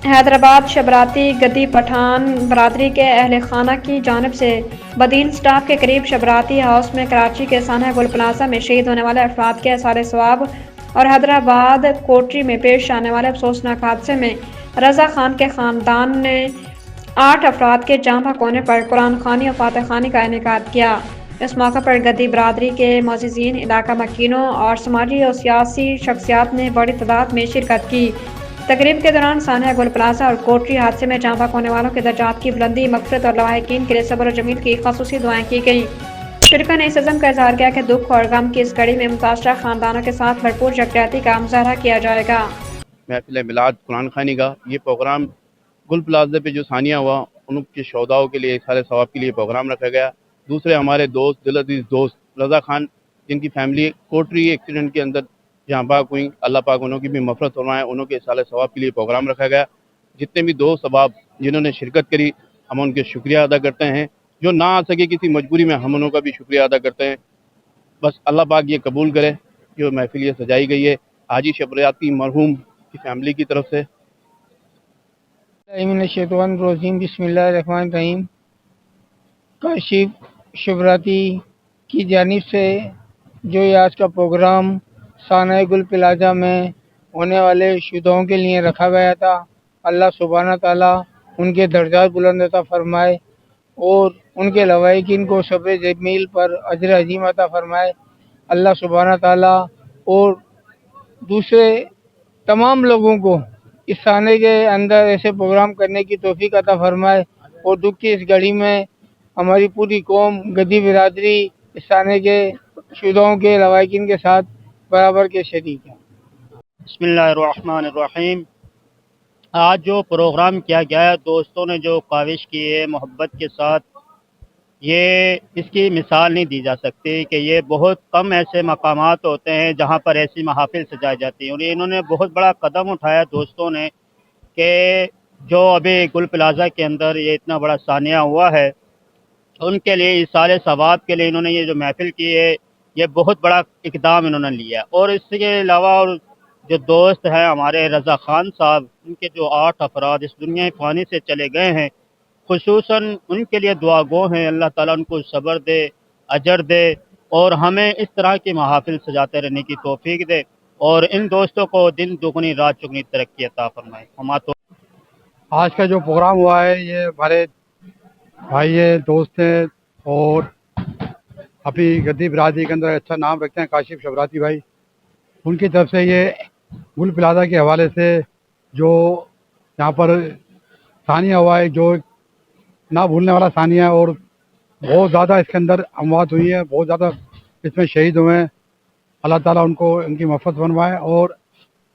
حیدرآباد شبراتی گدی پٹھان برادری کے اہل خانہ کی جانب سے بدیل سٹاپ کے قریب شبراتی ہاؤس میں کراچی کے سانحہ گل پلازہ میں شہید ہونے والے افراد کے اثار ثواب اور حیدرآباد کوٹری میں پیش آنے والے افسوسناک حادثے میں رضا خان کے خاندان نے 8 افراد کے جاں بحق ہونے پر قرآن خوانی اور فاتح خوانی کا انعقاد کیا۔ اس موقع پر گدی برادری کے معززین، علاقہ مکینوں اور سماجی اور سیاسی شخصیات نے بڑی تعداد میں شرکت کی۔ تقریب کے دوران سانحہ گل پلازہ اور کوٹری حادثے میں جاں بحق ہونے والوں کے درجات کی بلندی، مغفرت اور لواحقین کے لیے صبر و جمیل کی خصوصی دعائیں کی گئیں۔ شرکا نے اس عزم کا اظہار کیا کہ دکھ اور غم کی اس گھڑی میں متاثرہ خاندانوں کے ساتھ بھرپور یکجہتی کا مظاہرہ کیا جائے گا۔ محفل میلاد قرآن خوانی کا یہ پروگرام گل پلازے پہ جو ثانیہ ہوا ان کے شہداؤں کے لیے اظہار ثواب کے لیے پروگرام رکھا گیا۔ دوسرے ہمارے دوست، دل عزیز دوست رضا خان جن کی فیملی کوٹری ایکسیڈنٹ کے اندر جہاں بحق ہوئی، اللہ پاک انہوں کی بھی مغفرت فرمائے، انہوں کے اظہار ثواب کے لیے پروگرام رکھا گیا۔ جتنے بھی دوست احباب جنہوں نے شرکت کری ہم ان کے شکریہ ادا کرتے ہیں، جو نہ آ سکے کسی مجبوری میں ہم انہوں کا بھی شکریہ ادا کرتے ہیں۔ بس اللہ پاک یہ قبول کرے جو محفل یہ سجائی گئی ہے حاجی شبراتی مرحوم کی فیملی کی طرف سے۔ من الشیطان الرجیم، بسم اللہ الرحمن الرحیم۔ کاشف شبراتی کی جانب سے جو یہ آج کا پروگرام سانحہ گل پلازہ میں ہونے والے شہداؤں کے لیے رکھا گیا تھا، اللہ سبحانہ تعالیٰ ان کے درجات بلند عطا فرمائے اور ان کے لواحقین کو صبر جمیل پر اجر عظیم عطا فرمائے۔ اللہ سبحانہ تعالیٰ اور دوسرے تمام لوگوں کو اس سانحے کے اندر ایسے پروگرام کرنے کی توفیق عطا فرمائے اور دکھ کی اس گھڑی میں ہماری پوری قوم گدی برادری اس سانحے کے شہداؤں کے لواحقین کے ساتھ برابر کے شریک ہے۔ بسم اللہ الرحمن الرحیم۔ آج جو پروگرام کیا گیا ہے، دوستوں نے جو کاوش کی ہے محبت کے ساتھ، یہ اس کی مثال نہیں دی جا سکتی کہ یہ بہت کم ایسے مقامات ہوتے ہیں جہاں پر ایسی محافل سجائی جاتی ہیں، اور انہوں نے بہت بڑا قدم اٹھایا دوستوں نے کہ جو ابھی گل پلازہ کے اندر یہ اتنا بڑا ثانیہ ہوا ہے ان کے لیے ایصال ثواب کے لیے انہوں نے یہ جو محفل کی ہے یہ بہت بڑا اقدام انہوں نے لیا۔ اور اس کے علاوہ اور جو دوست ہیں ہمارے رضا خان صاحب، ان کے جو 8 افراد اس دنیا فانی سے چلے گئے ہیں، خصوصاً ان کے لیے دعا گو ہیں، اللہ تعالیٰ ان کو صبر دے، اجر دے اور ہمیں اس طرح کی محافل سجاتے رہنے کی توفیق دے، اور ان دوستوں کو دن دگنی رات چگنی ترقی عطا فرمائے۔ آج کا جو پروگرام ہوا ہے یہ ہمارے بھائی دوست ہیں اور ابھی گدی برادری کے اندر اچھا نام رکھتے ہیں، کاشف شبراتی بھائی، ان کی طرف سے یہ گل پلازہ کے حوالے سے جو یہاں پر ثانیہ ہوا ہے، جو نہ بھولنے والا ثانیہ ہے، اور بہت زیادہ اس کے اندر اموات ہوئی ہے، بہت زیادہ اس میں شہید ہوئے ہیں، اللہ تعالیٰ ان کو ان کی مغفرت فرمائے۔ اور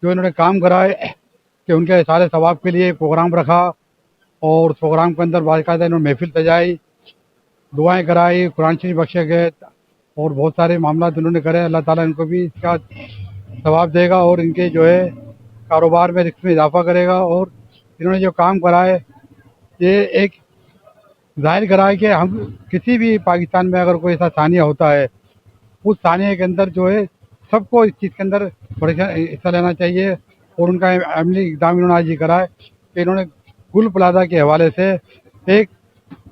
جو انہوں نے کام کرا ہے کہ ان کے اظہار ثواب کے لیے پروگرام رکھا اور اس پروگرام کے اندر باقاعدہ انہوں نے محفل سجائی، دعائیں کرائی، قرآن شریف بخشے گئے اور بہت سارے معاملات انہوں نے کرے۔ اللہ تعالیٰ ان کو بھی اس کا ثواب دے گا اور ان کے جو ہے کاروبار میں رزق میں اضافہ کرے گا۔ اور انہوں نے جو کام کرا ہے یہ ایک ظاہر کرا ہے کہ ہم کسی بھی پاکستان میں اگر کوئی ایسا ثانیہ ہوتا ہے، اس ثانیہ کے اندر جو ہے سب کو اس چیز کے اندر حصہ لینا چاہیے۔ اور ان کا عملی اقدام انہوں نے آج یہ کرا ہے کہ انہوں نے گل پلازہ کے حوالے سے ایک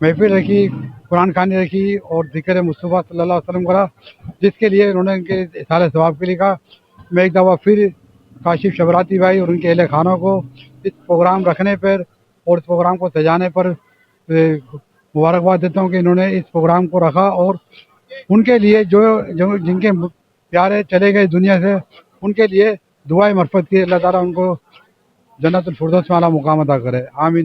محفل رکھی، قرآن خوانی رکھی اور ذکر مصطفیٰ صلی اللہ علیہ وسلم کرا، جس کے لیے انہوں نے ان کے اظہار ثواب کے لیے کہا۔ میں ایک دفعہ پھر کاشف شبراتی بھائی اور ان کے اہل خانوں کو اس پروگرام رکھنے پر اور اس پروگرام کو سجانے پر مبارکباد دیتا ہوں کہ انہوں نے اس پروگرام کو رکھا، اور ان کے لیے جو جن کے پیارے چلے گئے دنیا سے ان کے لیے دعائیں مغفرت کی، اللہ تعالیٰ ان کو جنت الفردوس میں اعلیٰ مقام عطا کرے، آمین۔